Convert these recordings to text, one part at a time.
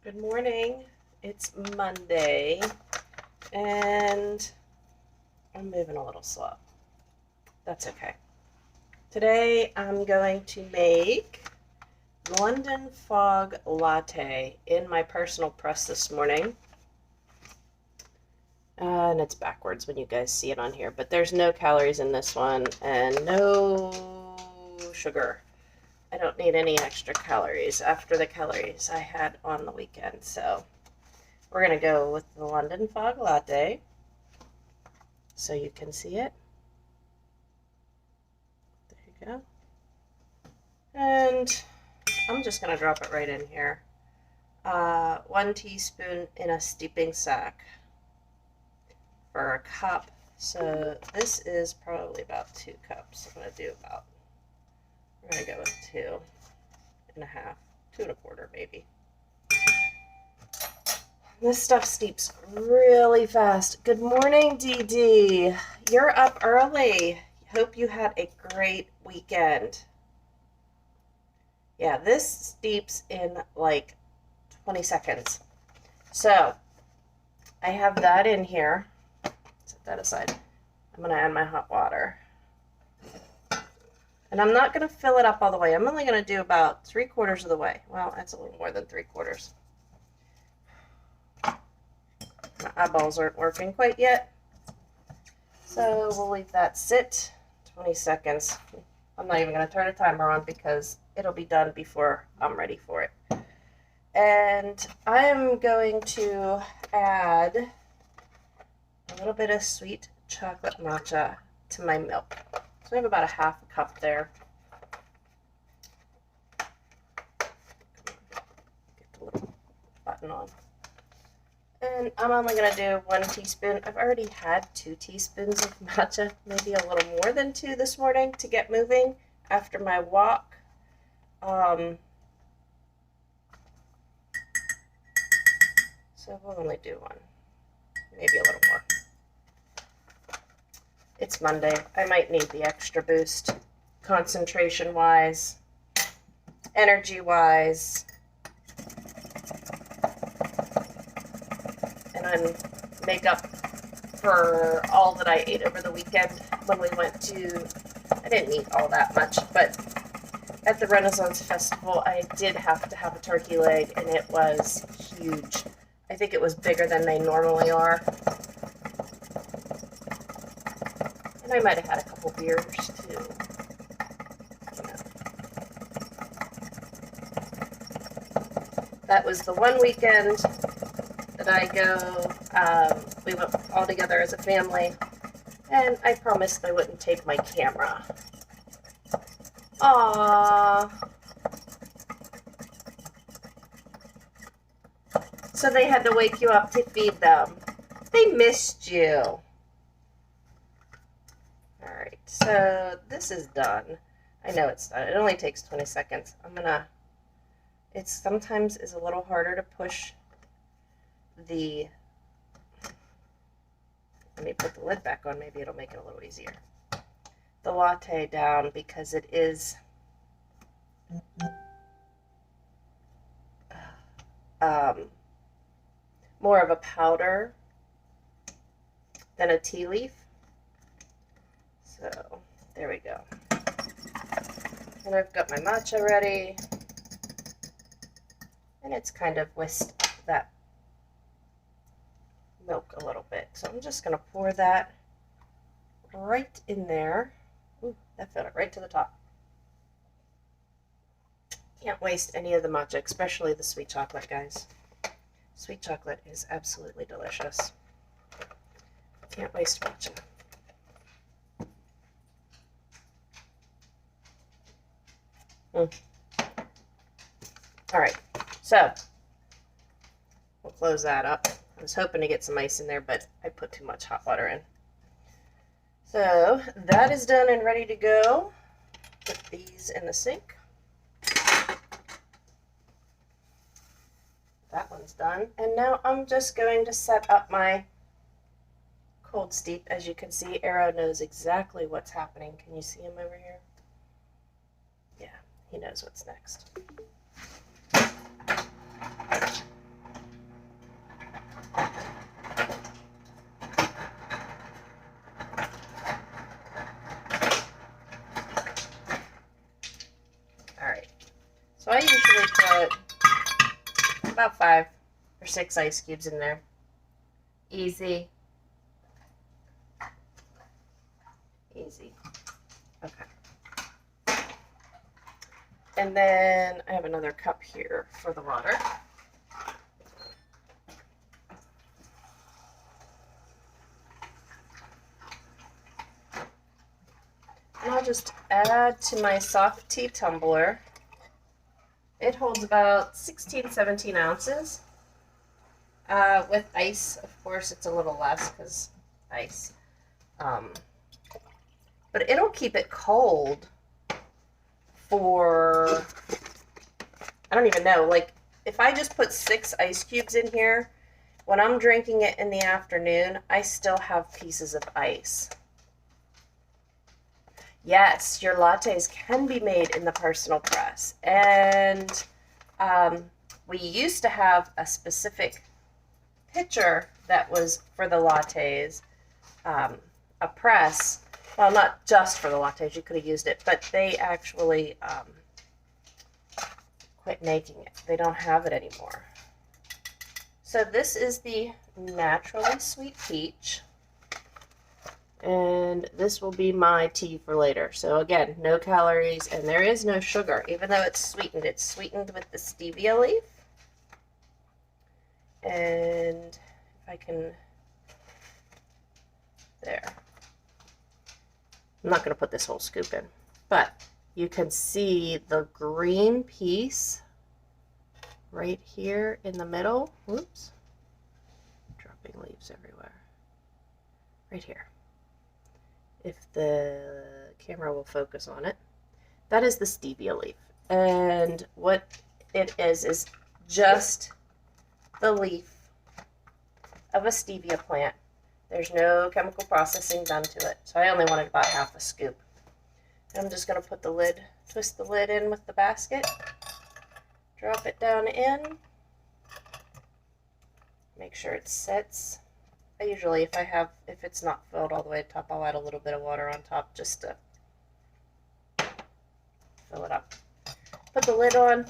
Good morning. It's Monday, and I'm moving a little slow. That's okay. Today I'm going to make London Fog Latte in my personal press this morning. And it's backwards when you guys see it on here, but there's no calories in this one and no sugar. I don't need any extra calories after the calories I had on the weekend, so we're going to go with the London Fog Latte so you can see it. There you go. And I'm just going to drop it right in here. 1 teaspoon in a steeping sack for a cup. So this is probably about 2 cups. I'm going to do about, we're going to go with 2.5, 2.25 maybe. This stuff steeps really fast. Good morning, Dee Dee. You're up early. Hope you had a great weekend. Yeah, this steeps in like 20 seconds. So I have that in here. Set that aside. I'm going to add my hot water. And I'm not going to fill it up all the way. I'm only going to do about 3/4 of the way. Well, that's a little more than 3/4. My eyeballs aren't working quite yet. So we'll leave that sit 20 seconds. I'm not even going to turn a timer on because it'll be done before I'm ready for it. And I am going to add a little bit of sweet chocolate matcha to my milk. So I have about a 1/2 cup there. Get the little button on. And I'm only going to do 1 teaspoon. I've already had 2 teaspoons of matcha, maybe a little more than 2 this morning to get moving after my walk. So we'll only do 1, maybe a little more. It's Monday. I might need the extra boost, concentration-wise, energy-wise. And make up for all that I ate over the weekend when we went to, I didn't eat all that much, but at the Renaissance Festival, I did have to have a turkey leg, and it was huge. I think it was bigger than they normally are. And I might have had a couple beers, too. That was the one weekend that I go, we went all together as a family, and I promised I wouldn't take my camera. Aww. So they had to wake you up to feed them. They missed you. Alright, so this is done. I know it's done. It only takes 20 seconds. It sometimes is a little harder to push the, let me put the lid back on, maybe it'll make it a little easier. The latte down because it is more of a powder than a tea leaf. So there we go. And I've got my matcha ready. And it's kind of whisked that milk a little bit. So I'm just going to pour that right in there. Ooh, that filled it right to the top. Can't waste any of the matcha, especially the sweet chocolate, guys. Sweet chocolate is absolutely delicious. Can't waste matcha. All right, so we'll close that up. I was hoping to get some ice in there, but I put too much hot water in. So that is done and ready to go. Put these in the sink. That one's done. And now I'm just going to set up my cold steep. As you can see, Arrow knows exactly what's happening. Can you see him over here? Yeah, he knows what's next. put about 5 or 6 ice cubes in there. Easy. Easy. Okay. And then I have another cup here for the water. And I'll just add to my soft tea tumbler. It holds about 16, 17 ounces. With ice, of course, it's a little less because ice. But it'll keep it cold for, I don't even know, like if I just put 6 ice cubes in here, when I'm drinking it in the afternoon, I still have pieces of ice. Yes, your lattes can be made in the personal press. And we used to have a specific pitcher that was for the lattes, a press. Well, not just for the lattes, you could have used it, but they actually quit making it. They don't have it anymore. So this is the naturally sweet peach. And this will be my tea for later. So again, no calories, and there is no sugar, even though it's sweetened. It's sweetened with the stevia leaf. And if I can, there. I'm not going to put this whole scoop in, but you can see the green piece right here in the middle. Whoops. Dropping leaves everywhere. Right here. If the camera will focus on it. That is the stevia leaf. And what it is just the leaf of a stevia plant. There's no chemical processing done to it. So I only wanted about half a scoop. And I'm just going to put the lid, twist the lid in with the basket. Drop it down in. Make sure it sits. I usually, if it's not filled all the way to the top, I'll add a little bit of water on top just to fill it up. Put the lid on,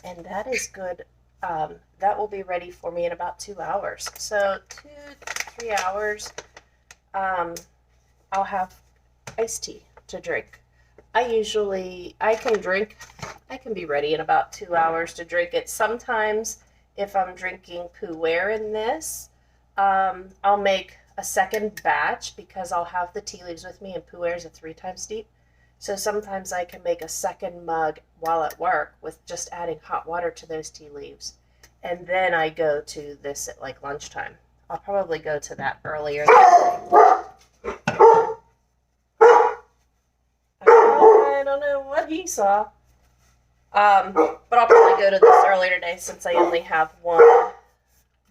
and that is good. That will be ready for me in about 2 hours. So 2 to 3 hours, I'll have iced tea to drink. I can be ready in about 2 hours to drink it. Sometimes if I'm drinking pu'er in this, I'll make a second batch because I'll have the tea leaves with me, and pu'er is a 3 times steep. So sometimes I can make a second mug while at work with just adding hot water to those tea leaves. And then I go to this at like lunchtime. I'll probably go to that earlier. I don't know what he saw. But I'll probably go to this earlier today since I only have 1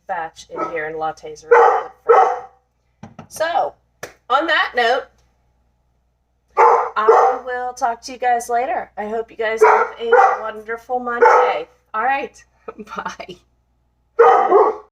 batch in here, and lattes are really good for me. So, on that note, I will talk to you guys later. I hope you guys have a wonderful Monday. All right, bye.